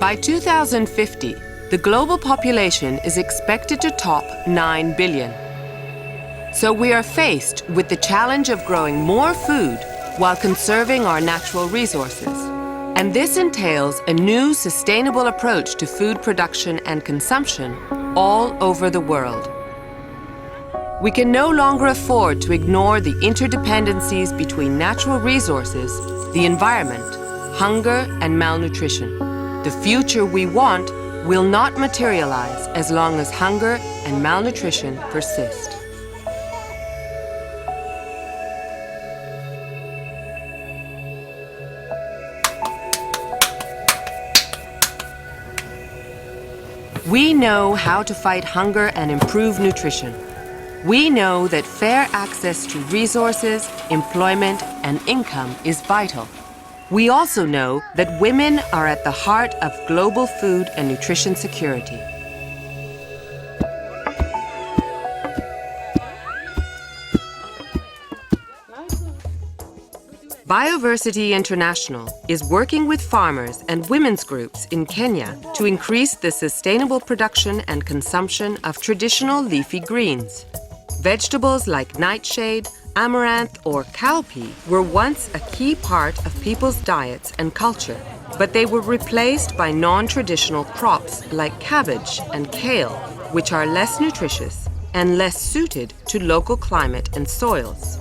By 2050, the global population is expected to top 9 billion. So we are faced with the challenge of growing more food while conserving our natural resources. And this entails a new sustainable approach to food production and consumption all over the world. We can no longer afford to ignore the interdependencies between natural resources, the environment, hunger and malnutrition. The future we want will not materialize as long as hunger and malnutrition persist. We know how to fight hunger and improve nutrition. We know that fair access to resources, employment, and income is vital. We also know that women are at the heart of global food and nutrition security. Bioversity International is working with farmers and women's groups in Kenya to increase the sustainable production and consumption of traditional leafy greens. Vegetables like nightshade, amaranth, or cowpea were once a key part of people's diets and culture, but they were replaced by non-traditional crops like cabbage and kale, which are less nutritious and less suited to local climate and soils.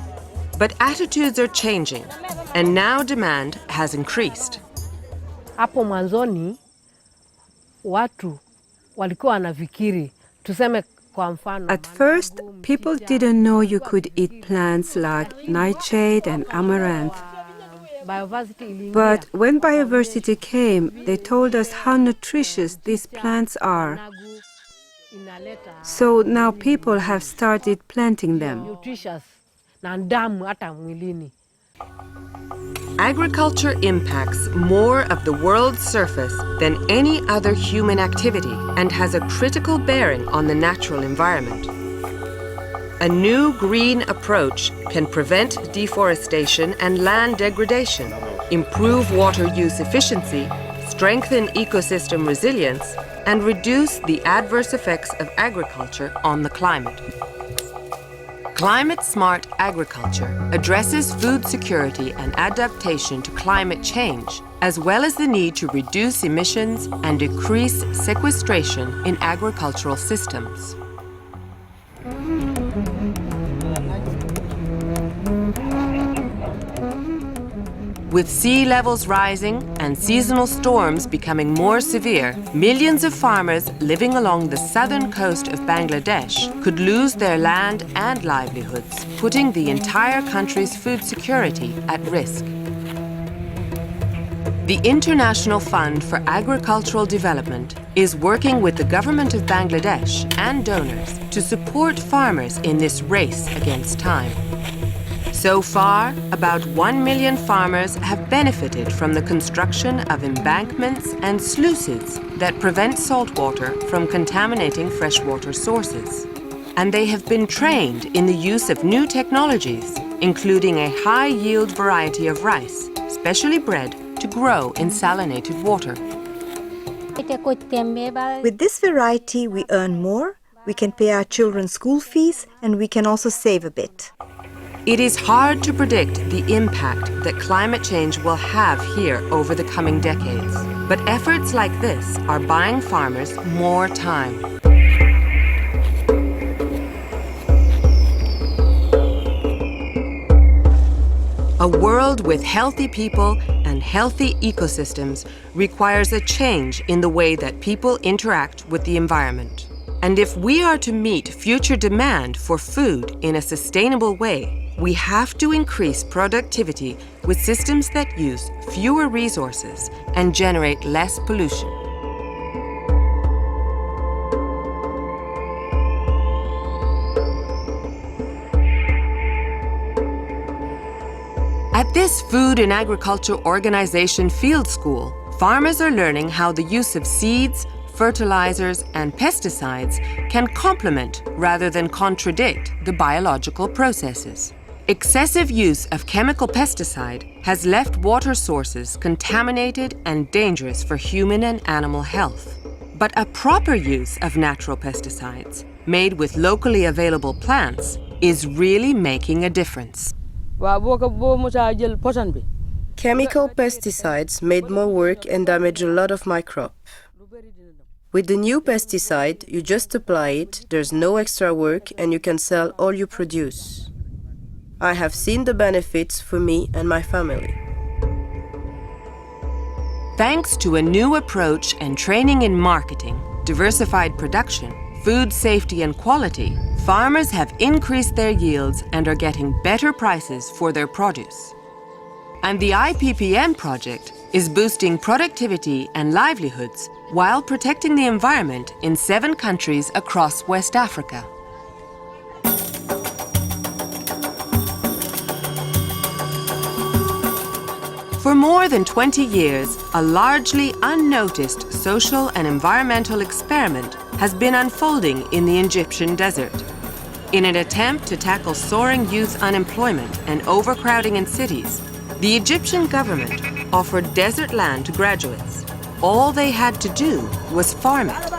But attitudes are changing, and now demand has increased. Hapo mwanzoni watu walikuwa wanafikiri tuseme kwa mfano. At first, people didn't know you could eat plants like nightshade and amaranth. But when biodiversity came, they told us how nutritious these plants are. So now people have started planting them. Agriculture impacts more of the world's surface than any other human activity and has a critical bearing on the natural environment. A new green approach can prevent deforestation and land degradation, improve water use efficiency, strengthen ecosystem resilience, and reduce the adverse effects of agriculture on the climate. Climate-smart agriculture addresses food security and adaptation to climate change, as well as the need to reduce emissions and decrease sequestration in agricultural systems. With sea levels rising and seasonal storms becoming more severe, millions of farmers living along the southern coast of Bangladesh could lose their land and livelihoods, putting the entire country's food security at risk. The International Fund for Agricultural Development is working with the government of Bangladesh and donors to support farmers in this race against time. So far, about 1 million farmers have benefited from the construction of embankments and sluices that prevent saltwater from contaminating freshwater sources. And they have been trained in the use of new technologies, including a high-yield variety of rice, specially bred to grow in salinated water. With this variety, we earn more, we can pay our children's school fees, and we can also save a bit. It is hard to predict the impact that climate change will have here over the coming decades. But efforts like this are buying farmers more time. A world with healthy people and healthy ecosystems requires a change in the way that people interact with the environment. And if we are to meet future demand for food in a sustainable way, we have to increase productivity with systems that use fewer resources and generate less pollution. At this Food and Agriculture Organization field school, farmers are learning how the use of seeds, fertilizers, and pesticides can complement rather than contradict the biological processes. Excessive use of chemical pesticide has left water sources contaminated and dangerous for human and animal health. But a proper use of natural pesticides, made with locally available plants, is really making a difference. Chemical pesticides made more work and damaged a lot of my crop. With the new pesticide, you just apply it, there's no extra work, and you can sell all you produce. I have seen the benefits for me and my family. Thanks to a new approach and training in marketing, diversified production, food safety and quality, farmers have increased their yields and are getting better prices for their produce. And the IPPM project is boosting productivity and livelihoods while protecting the environment in 7 countries across West Africa. For more than 20 years, a largely unnoticed social and environmental experiment has been unfolding in the Egyptian desert. In an attempt to tackle soaring youth unemployment and overcrowding in cities, the Egyptian government offered desert land to graduates. All they had to do was farm it.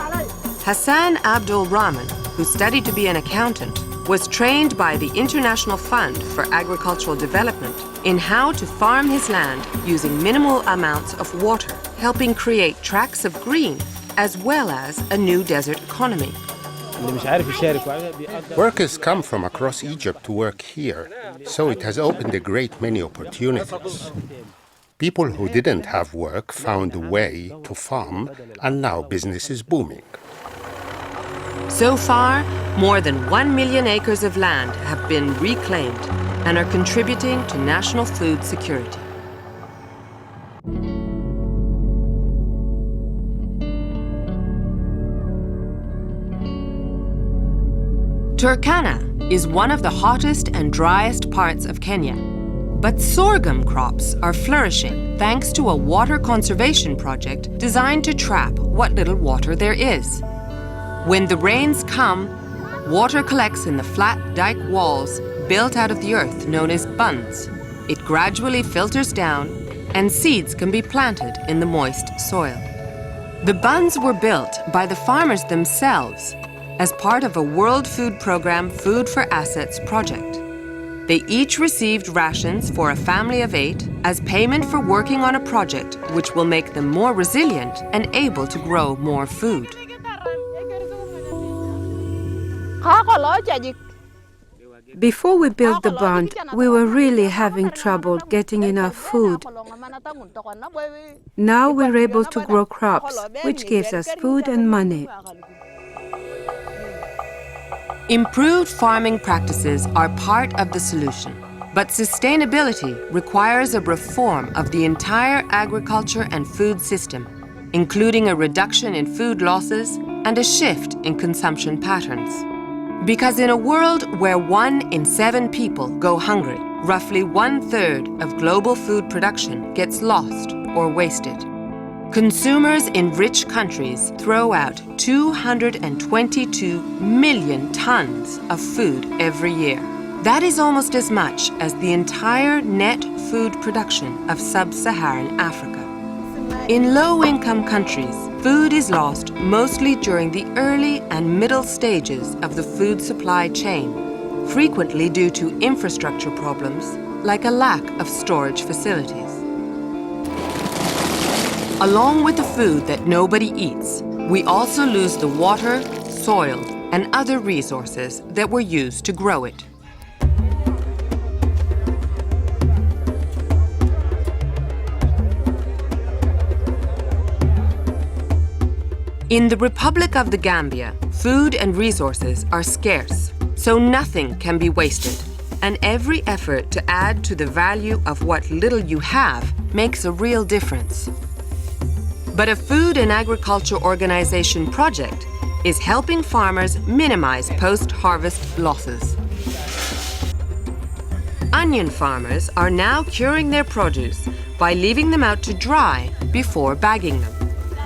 Hassan Abdul Rahman, who studied to be an accountant, was trained by the International Fund for Agricultural Development in how to farm his land using minimal amounts of water, helping create tracts of green as well as a new desert economy. Workers come from across Egypt to work here, so it has opened a great many opportunities. People who didn't have work found a way to farm, and now business is booming. So far, more than 1 million acres of land have been reclaimed and are contributing to national food security. Turkana is one of the hottest and driest parts of Kenya. But sorghum crops are flourishing thanks to a water conservation project designed to trap what little water there is. When the rains come, water collects in the flat dike walls built out of the earth known as bunds. It gradually filters down and seeds can be planted in the moist soil. The bunds were built by the farmers themselves as part of a World Food Program Food for Assets project. They each received rations for a family of 8 as payment for working on a project which will make them more resilient and able to grow more food. Before we built the bund, we were really having trouble getting enough food. Now we're able to grow crops, which gives us food and money. Improved farming practices are part of the solution, but sustainability requires a reform of the entire agriculture and food system, including a reduction in food losses and a shift in consumption patterns. Because in a world where 1 in 7 people go hungry, roughly 1/3 of global food production gets lost or wasted. Consumers in rich countries throw out 222 million tons of food every year. That is almost as much as the entire net food production of sub-Saharan Africa. In low-income countries, food is lost mostly during the early and middle stages of the food supply chain, frequently due to infrastructure problems like a lack of storage facilities. Along with the food that nobody eats, we also lose the water, soil, and other resources that were used to grow it. In the Republic of the Gambia, food and resources are scarce, so nothing can be wasted, and every effort to add to the value of what little you have makes a real difference. But a food and agriculture organization project is helping farmers minimize post-harvest losses. Onion farmers are now curing their produce by leaving them out to dry before bagging them.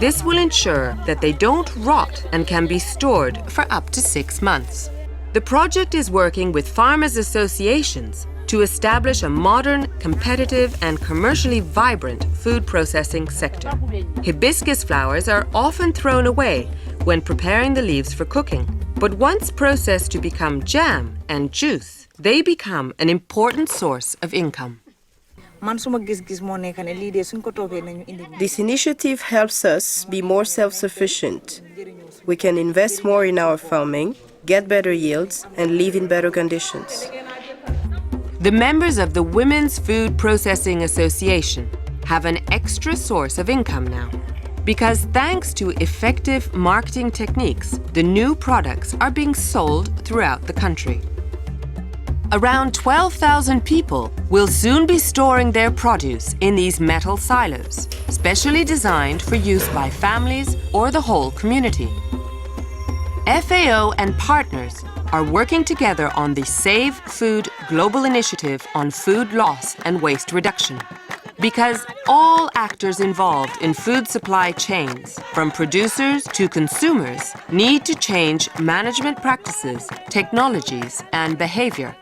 This will ensure that they don't rot and can be stored for up to 6 months. The project is working with farmers' associations to establish a modern, competitive, and commercially vibrant food processing sector. Hibiscus flowers are often thrown away when preparing the leaves for cooking, but once processed to become jam and juice, they become an important source of income. This initiative helps us be more self-sufficient. We can invest more in our farming, get better yields, and live in better conditions. The members of the Women's Food Processing Association have an extra source of income now, because thanks to effective marketing techniques, the new products are being sold throughout the country. Around 12,000 people will soon be storing their produce in these metal silos, specially designed for use by families or the whole community. FAO and partners are working together on the Save Food Global Initiative on food loss and waste reduction. Because all actors involved in food supply chains, from producers to consumers, need to change management practices, technologies, and behavior.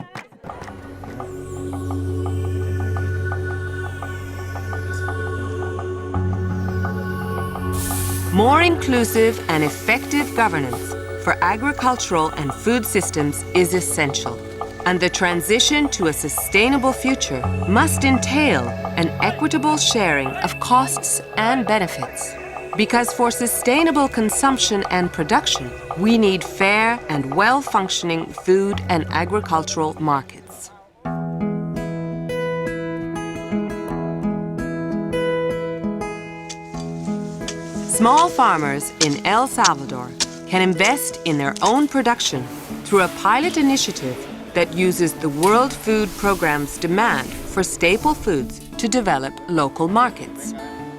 More inclusive and effective governance for agricultural and food systems is essential, and the transition to a sustainable future must entail an equitable sharing of costs and benefits. Because for sustainable consumption and production, we need fair and well-functioning food and agricultural markets. Small farmers in El Salvador can invest in their own production through a pilot initiative that uses the World Food Programme's demand for staple foods to develop local markets.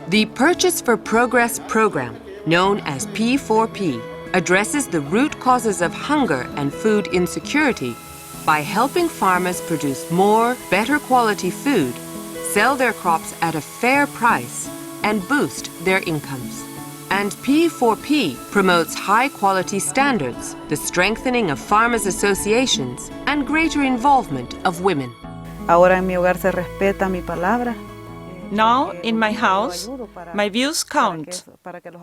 The Purchase for Progress program, known as P4P, addresses the root causes of hunger and food insecurity by helping farmers produce more, better quality food, sell their crops at a fair price, and boost their incomes. And P4P promotes high-quality standards, the strengthening of farmers' associations, and greater involvement of women. Ahora en mi hogar se respeta mi palabra. Now, in my house, my views count,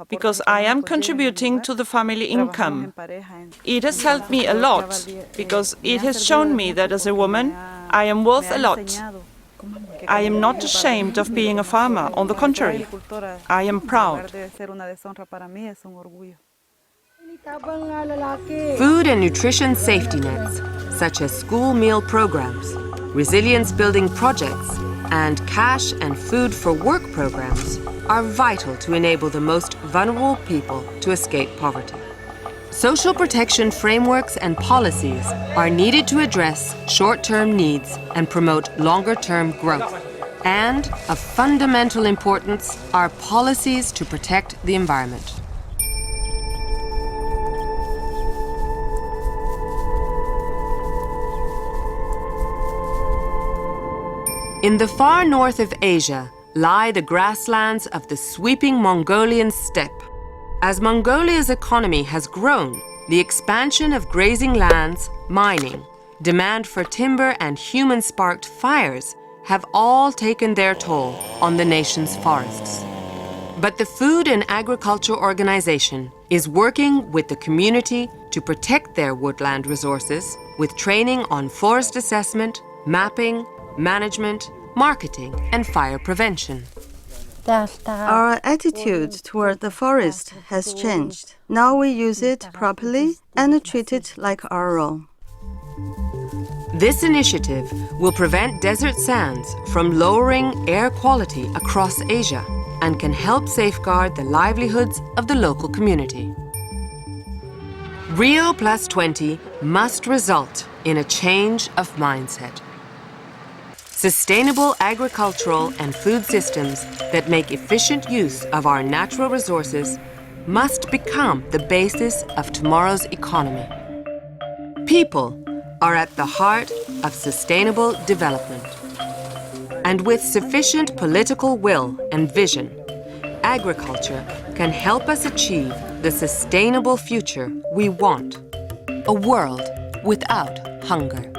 because I am contributing to the family income. It has helped me a lot, because it has shown me that as a woman, I am worth a lot. I am not ashamed of being a farmer, on the contrary, I am proud. Food and nutrition safety nets, such as school meal programs, resilience-building projects, and cash and food for work programs, are vital to enable the most vulnerable people to escape poverty. Social protection frameworks and policies are needed to address short-term needs and promote longer-term growth. And of fundamental importance are policies to protect the environment. In the far north of Asia lie the grasslands of the sweeping Mongolian steppe. As Mongolia's economy has grown, the expansion of grazing lands, mining, demand for timber, and human-sparked fires have all taken their toll on the nation's forests. But the Food and Agriculture Organization is working with the community to protect their woodland resources with training on forest assessment, mapping, management, marketing, and fire prevention. Our attitude toward the forest has changed. Now we use it properly and treat it like our own. This initiative will prevent desert sands from lowering air quality across Asia and can help safeguard the livelihoods of the local community. Rio+20 must result in a change of mindset. Sustainable agricultural and food systems that make efficient use of our natural resources must become the basis of tomorrow's economy. People are at the heart of sustainable development. And with sufficient political will and vision, agriculture can help us achieve the sustainable future we want, a world without hunger.